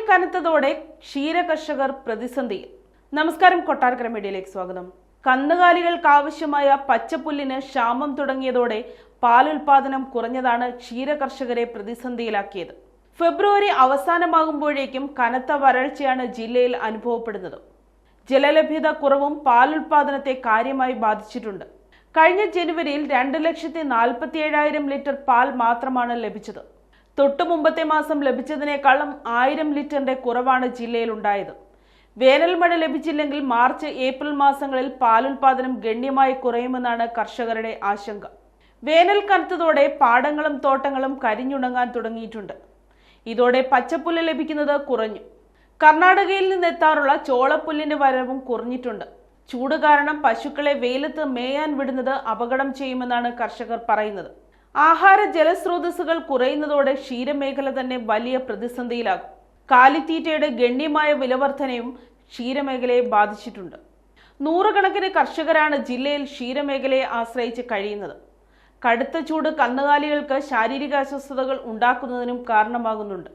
കനത്തതോടെ ക്ഷീരകർഷകർ പ്രതിസന്ധിയിൽ. നമസ്കാരം, കൊട്ടാരക്കര മീഡിയയിലേക്ക് സ്വാഗതം. കന്നുകാലികൾക്ക് ആവശ്യമായ പച്ചപ്പുല്ലിന് ക്ഷാമം തുടങ്ങിയതോടെ പാലുൽപാദനം കുറഞ്ഞതാണ് ക്ഷീരകർഷകരെ പ്രതിസന്ധിയിലാക്കിയത്. ഫെബ്രുവരി അവസാനമാകുമ്പോഴേക്കും കനത്ത വരൾച്ചയാണ് ജില്ലയിൽ അനുഭവപ്പെടുന്നത്. ജലലഭ്യത കുറവും പാലുൽപാദനത്തെ കാര്യമായി ബാധിച്ചിട്ടുണ്ട്. കഴിഞ്ഞ ജനുവരിയിൽ 2,47,000 ലിറ്റർ പാൽ മാത്രമാണ് ലഭിച്ചത്. തൊട്ടു മുമ്പത്തെ മാസം ലഭിച്ചതിനേക്കാളും 1000 ലിറ്ററിന്റെ കുറവാണ് ജില്ലയിൽ ഉണ്ടായത്. വേനൽ മഴ ലഭിച്ചില്ലെങ്കിൽ മാർച്ച് ഏപ്രിൽ മാസങ്ങളിൽ പാലുൽപാദനം ഗണ്യമായി കുറയുമെന്നാണ് കർഷകരുടെ ആശങ്ക. വേനൽ കനത്തതോടെ പാടങ്ങളും തോട്ടങ്ങളും കരിഞ്ഞുണങ്ങാൻ തുടങ്ങിയിട്ടുണ്ട്. ഇതോടെ പച്ചപ്പുല്ല് ലഭിക്കുന്നത് കുറഞ്ഞു. കർണാടകയിൽ നിന്നെത്താറുള്ള ചോളപ്പുല്ലിന്റെ വരവും കുറഞ്ഞിട്ടുണ്ട്. ചൂട് കാരണം പശുക്കളെ വെയിലത്ത് മേയാൻ വിടുന്നത് അപകടം ചെയ്യുമെന്നാണ് കർഷകർ പറയുന്നത്. ആഹാര ജലസ്രോതസ്സുകൾ കുറയുന്നതോടെ ക്ഷീരമേഖല തന്നെ വലിയ പ്രതിസന്ധിയിലാകും. കാലിത്തീറ്റയുടെ ഗണ്യമായ വിലവർധനയും ക്ഷീരമേഖലയെ ബാധിച്ചിട്ടുണ്ട്. നൂറുകണക്കിന് കർഷകരാണ് ജില്ലയിൽ ക്ഷീരമേഖലയെ ആശ്രയിച്ച് കഴിയുന്നത്. കടുത്ത ചൂട് കന്നുകാലികൾക്ക് ശാരീരിക അസ്വസ്ഥതകൾ ഉണ്ടാക്കുന്നതിനും കാരണമാകുന്നുണ്ട്.